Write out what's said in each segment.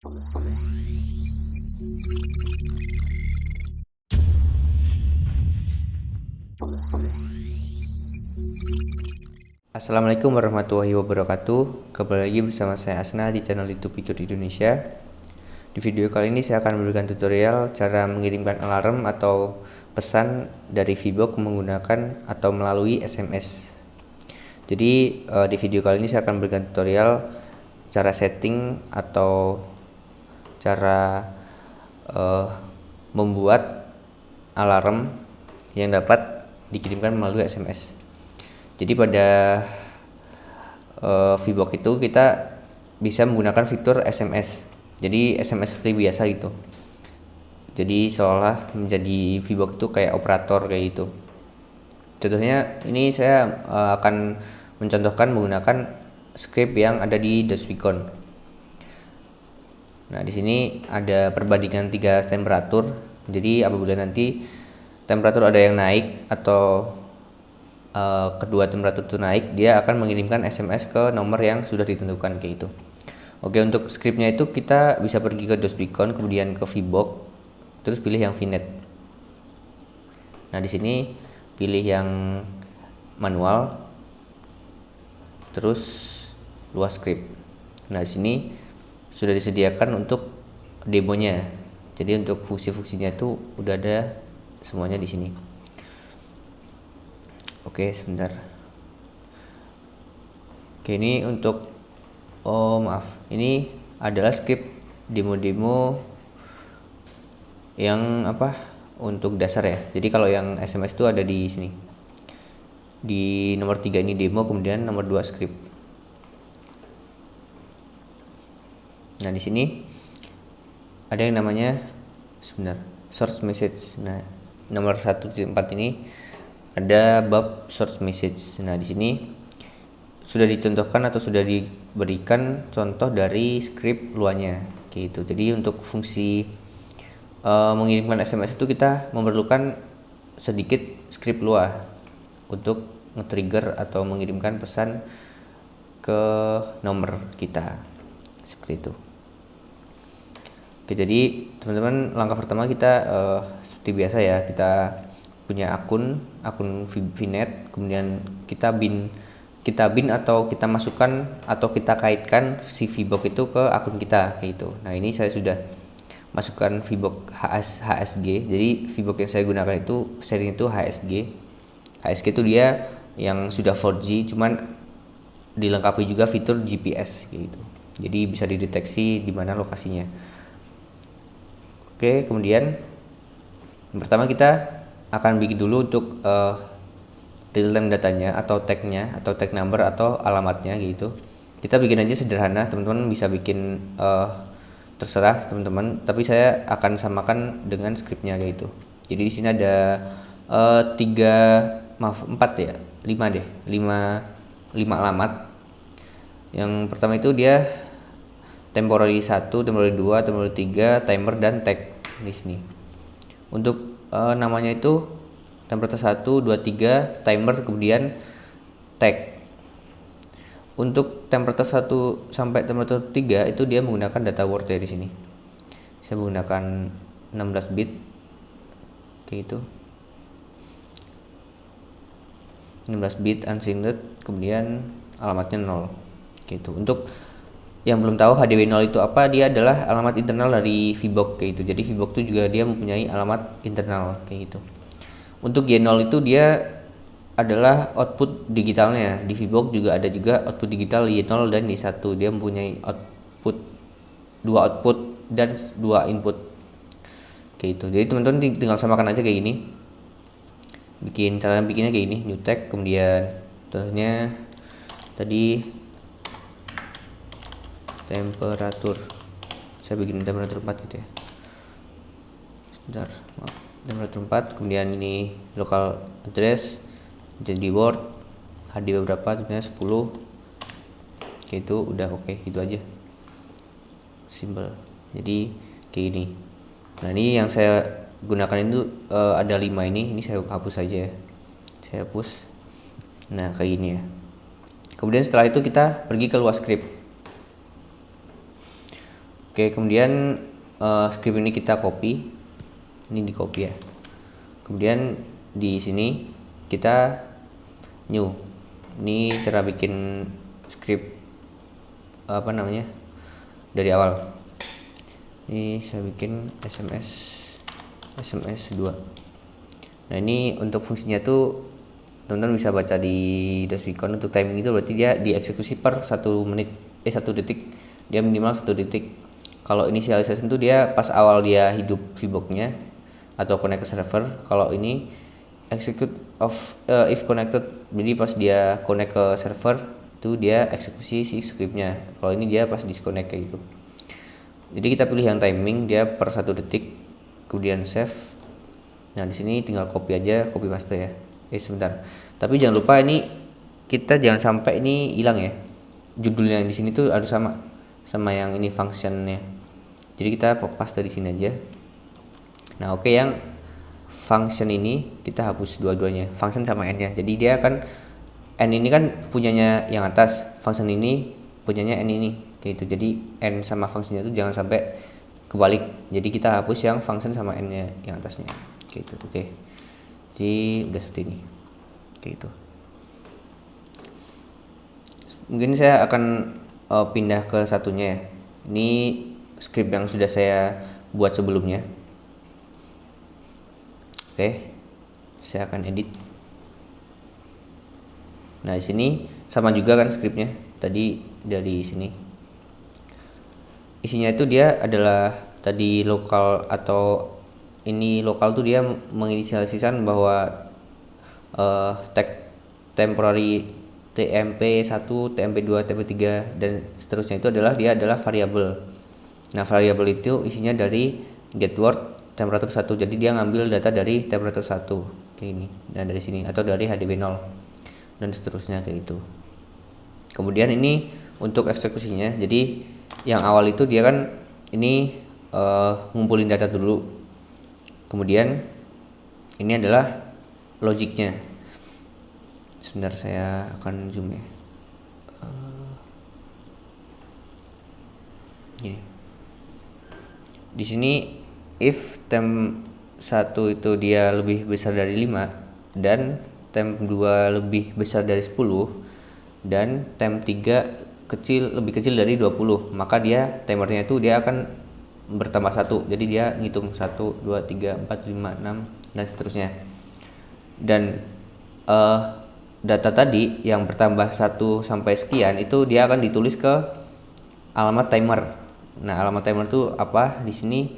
Assalamualaikum warahmatullahi wabarakatuh. Kembali lagi bersama saya Asna di channel YouTube Pikir Indonesia. Di video kali ini saya akan memberikan tutorial cara mengirimkan alarm atau pesan dari Vbox menggunakan atau melalui SMS. Jadi di video kali ini saya akan memberikan tutorial cara setting atau cara membuat alarm yang dapat dikirimkan melalui SMS. Jadi pada Vbox itu kita bisa menggunakan fitur SMS. Jadi SMS seperti biasa gitu. Jadi seolah menjadi Vbox itu kayak operator kayak gitu. Contohnya ini saya akan mencontohkan menggunakan script yang ada di DOSBeacon. Nah, di sini ada perbandingan 3 temperatur. Jadi apabila nanti temperatur ada yang naik atau kedua temperatur itu naik, dia akan mengirimkan SMS ke nomor yang sudah ditentukan kayak itu. Oke, untuk scriptnya itu kita bisa pergi ke DOSBeacon, kemudian ke Vbox, terus pilih yang VNet. Nah, di sini pilih yang manual, terus luas script. Nah, di sini sudah disediakan untuk demonya. Jadi untuk fungsi-fungsinya itu udah ada semuanya di sini. Oke, sebentar. Oke, ini untuk ini adalah script demo-demo yang untuk dasar ya. Jadi kalau yang SMS itu ada di sini. Di nomor 3 ini demo, kemudian nomor 2 script. Nah, di sini ada yang namanya source message. Nah, nomor 1.4 ini ada bab source message. Nah, di sini sudah dicontohkan atau sudah diberikan contoh dari script luarnya gitu. Jadi untuk fungsi mengirimkan SMS itu kita memerlukan sedikit script luar untuk nge-trigger atau mengirimkan pesan ke nomor kita seperti itu. Oke, jadi teman-teman, langkah pertama kita seperti biasa ya, kita punya akun VNet, kemudian kita bin atau kita masukkan atau kita kaitkan si Vbox itu ke akun kita kayak gitu. Nah, ini saya sudah masukkan Vbox HSG. Jadi Vbox yang saya gunakan itu sering itu HSG. HSG itu dia yang sudah 4G, cuman dilengkapi juga fitur GPS gitu. Jadi bisa dideteksi di mana lokasinya. Oke, kemudian yang pertama kita akan bikin dulu untuk real time datanya atau tagnya atau tag number atau alamatnya gitu. Kita bikin aja sederhana, teman-teman bisa bikin terserah teman-teman, tapi saya akan samakan dengan scriptnya kayak gitu. Jadi di sini ada 5 alamat. Yang pertama itu dia temporary 1, temporary 2, temporary 3, timer dan tag di sini. Untuk namanya itu temperatur 1, 2, 3, timer, kemudian tag. Untuk temperatur 1 sampai temperatur 3 itu dia menggunakan data word ya di sini. Saya menggunakan 16 bit kayak itu. 16 bit unsigned, kemudian alamatnya 0 gitu. Untuk yang belum tahu HDW0 itu apa, dia adalah alamat internal dari Vbox kayak gitu. Jadi Vbox itu juga dia mempunyai alamat internal kayak gitu. Untuk G0 itu dia adalah output digitalnya. Di Vbox juga ada juga output digital Y0 dan Y1. Dia mempunyai dua output dan 2 input kayak gitu. Jadi teman-teman tinggal samakan aja kayak gini. Cara bikinnya kayak gini, new tag, kemudian contohnya tadi temperatur, saya bikin temperatur 4 gitu ya. Sebentar, maaf. Temperatur 4, kemudian ini local address, jadi word HDW berapa, sebenarnya 10 kayak itu. Udah oke, gitu aja, simple. Jadi kayak gini. Nah, ini yang saya gunakan itu ada 5 ini saya hapus aja ya. Saya hapus. Nah, kayak gini ya. Kemudian setelah itu kita pergi ke luas script. Oke, kemudian script ini kita copy. Ini di copy ya. Kemudian di sini kita new. Ini cara bikin script apa namanya dari awal. Ini saya bikin SMS 2. Nah, ini untuk fungsinya tuh teman-teman bisa baca di Deswicon. Untuk timing itu berarti dia dieksekusi per 1 menit 1 detik, dia minimal 1 detik. Kalau initialization itu dia pas awal dia hidup VBox-nya atau connect ke server. Kalau ini execute of if connected, jadi pas dia connect ke server itu dia eksekusi si scriptnya. Kalau ini dia pas disconnect kayak gitu. Jadi kita pilih yang timing, dia per 1 detik, kemudian save. Nah, di sini tinggal copy aja, copy paste ya. Sebentar. Tapi jangan lupa ini kita jangan sampai ini hilang ya. Judulnya di sini tuh harus sama yang ini functionnya. Jadi kita paste di sini aja. Nah, oke, yang function ini kita hapus dua-duanya, function sama n-nya. Jadi dia kan n ini kan punyanya yang atas, function ini punyanya n ini kayak gitu. Jadi n sama fungsinya itu jangan sampai kebalik. Jadi kita hapus yang function sama n-nya yang atasnya. Kayak gitu. Oke. Jadi udah seperti ini. Kayak gitu. Mungkin saya akan pindah ke satunya ya. Ini script yang sudah saya buat sebelumnya. Oke. Saya akan edit. Nah, di sini sama juga kan scriptnya tadi dari sini. Isinya itu dia adalah tadi lokal, atau ini lokal tuh dia menginisialisasikan bahwa tag temporary TMP1, TMP2, TMP3 dan seterusnya itu adalah dia adalah variabel. Nah, variabel itu isinya dari get word temperatur 1. Jadi dia ngambil data dari temperatur 1 kayak ini, dan dari sini atau dari HDB 0 dan seterusnya kayak gitu. Kemudian ini untuk eksekusinya. Jadi yang awal itu dia kan ini ngumpulin data dulu. Kemudian ini adalah logiknya. Sebentar, saya akan zoom ya. Gini. Di sini if temp 1 itu dia lebih besar dari 5 dan temp 2 lebih besar dari 10 dan temp 3 lebih kecil dari 20, maka dia timernya itu dia akan bertambah 1. Jadi dia ngitung 1, 2, 3, 4, 5, 6 dan seterusnya. Dan data tadi yang bertambah 1 sampai sekian itu dia akan ditulis ke alamat timer. Nah, alamat timer itu apa? Di sini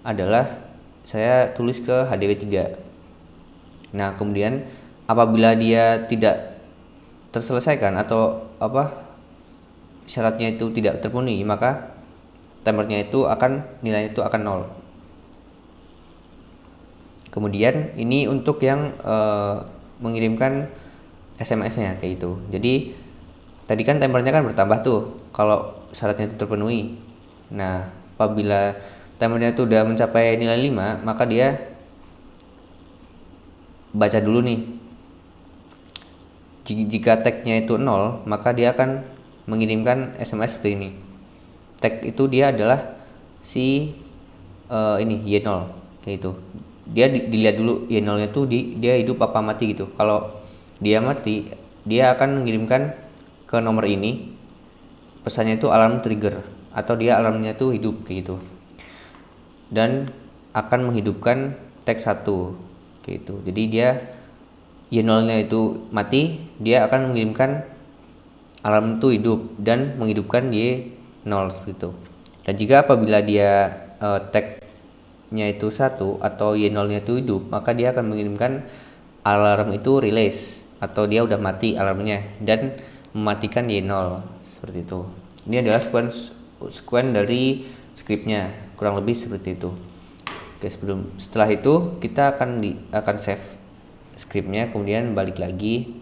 adalah saya tulis ke HDW3. Nah, kemudian apabila dia tidak terselesaikan atau syaratnya itu tidak terpenuhi, maka timernya itu nilainya itu akan 0. Kemudian ini untuk yang mengirimkan SMS-nya kayak itu. Jadi tadi kan timernya kan bertambah tuh kalau syaratnya itu terpenuhi. Nah, apabila timernya itu udah mencapai nilai 5, maka dia baca dulu nih. Jika tag-nya itu 0, maka dia akan mengirimkan SMS seperti ini. Tag itu dia adalah si ini Y0 kayak itu. Dia dilihat dulu Y0-nya tuh dia hidup apa mati gitu. Kalau dia mati, dia akan mengirimkan ke nomor ini. Pesannya itu alarm trigger atau dia alarmnya tuh hidup kayak gitu. Dan akan menghidupkan tag 1 kayak gitu. Jadi dia Y0-nya itu mati, dia akan mengirimkan alarm itu hidup dan menghidupkan Y0 seperti itu. Dan jika apabila dia tag-nya itu 1 atau Y0-nya itu hidup, maka dia akan mengirimkan alarm itu release atau dia udah mati alarmnya dan mematikan Y0 seperti itu. Ini adalah sequence dari scriptnya, kurang lebih seperti itu. Oke, setelah itu kita akan save scriptnya, kemudian balik lagi.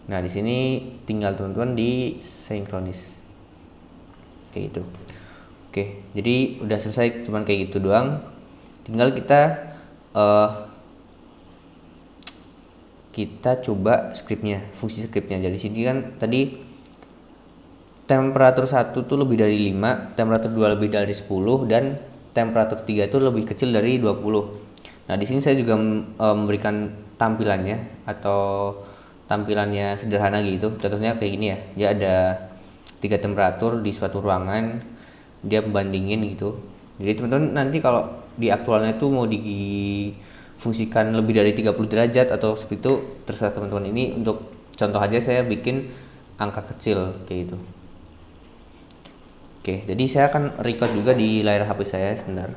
Nah, di sini tinggal teman-teman di sinkronis kayak gitu. Oke, jadi udah selesai, cuman kayak gitu doang. Tinggal kita coba scriptnya, fungsi scriptnya. Jadi sini kan tadi temperatur 1 tuh lebih dari 5, temperatur 2 lebih dari 10, dan temperatur 3 itu lebih kecil dari 20. Nah, di sini saya juga memberikan tampilannya atau tampilannya sederhana gitu. Contohnya kayak gini ya. Dia ada 3 temperatur di suatu ruangan, dia membandingin gitu. Jadi teman-teman nanti kalau di aktualnya itu mau difungsikan lebih dari 30 derajat atau seperti itu terserah teman-teman. Ini untuk contoh aja saya bikin angka kecil kayak gitu. Oke, jadi saya akan record juga di layar HP saya sebentar.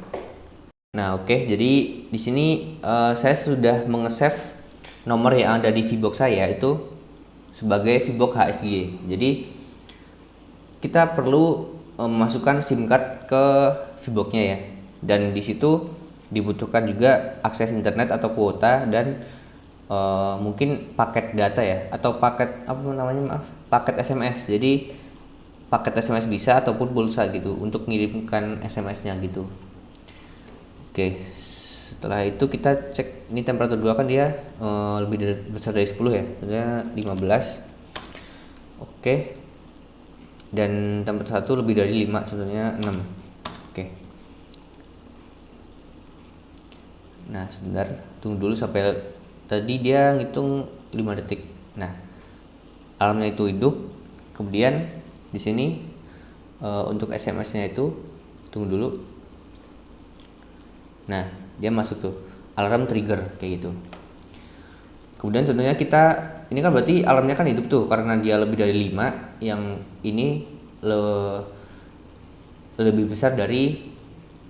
Nah, oke, jadi di sini saya sudah menge-save nomor yang ada di Vbox saya itu sebagai Vbox HSG. Jadi kita perlu memasukkan SIM card ke Vbox-nya ya. Dan di situ dibutuhkan juga akses internet atau kuota dan mungkin paket data ya atau paket apa namanya maaf paket SMS. Jadi paket SMS bisa ataupun pulsa gitu untuk mengirimkan SMS-nya gitu. Oke, setelah itu kita cek ini temperatur 2 kan dia lebih dari besar dari 10 ya, tentunya 15. Oke. Dan temperatur 1 lebih dari 5, contohnya 6. Oke. Nah, sebentar, tunggu dulu sampai tadi dia ngitung 5 detik. Nah, alarmnya itu hidup. Kemudian di sini untuk SMS-nya itu tunggu dulu. Nah, dia masuk tuh alarm trigger kayak gitu. Kemudian contohnya kita ini kan berarti alarmnya kan hidup tuh karena dia lebih dari 5, yang ini lebih besar dari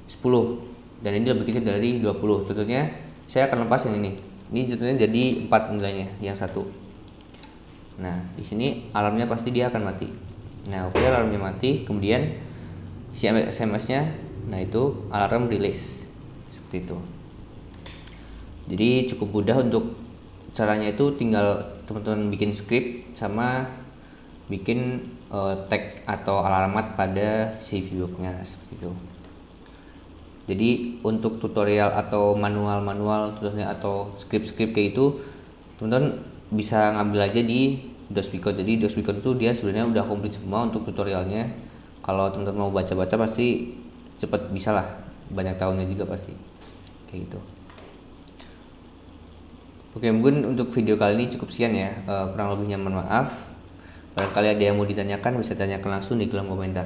10 dan ini lebih kecil dari 20. Contohnya saya akan lepas yang ini. Ini contohnya jadi 4 nilainya, yang satu. Nah, di sini alarmnya pasti dia akan mati. Nah, oke, alarmnya mati, kemudian si SMS-nya, nah itu alarm release seperti itu. Jadi cukup mudah untuk caranya itu tinggal teman-teman bikin script sama bikin tag atau alamat pada si Vbox-nya seperti itu. Jadi untuk tutorial atau manual-manual contohnya atau script-script kayak itu teman-teman bisa ngambil aja di DOSBicon. Jadi DOSBicon itu dia sebenarnya udah komplit semua untuk tutorialnya. Kalau teman-teman mau baca-baca pasti cepet bisa lah, banyak tahunnya juga pasti kayak gitu. Oke, mungkin untuk video kali ini cukup sekian ya. Kurang lebihnya mohon maaf. Barangkali ada yang mau ditanyakan bisa tanyakan langsung di kolom komentar.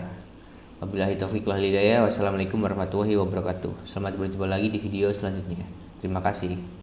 Wabillahi taufiq wal hidayah. Wassalamualaikum warahmatullahi wabarakatuh. Selamat berjumpa lagi di video selanjutnya. Terima kasih.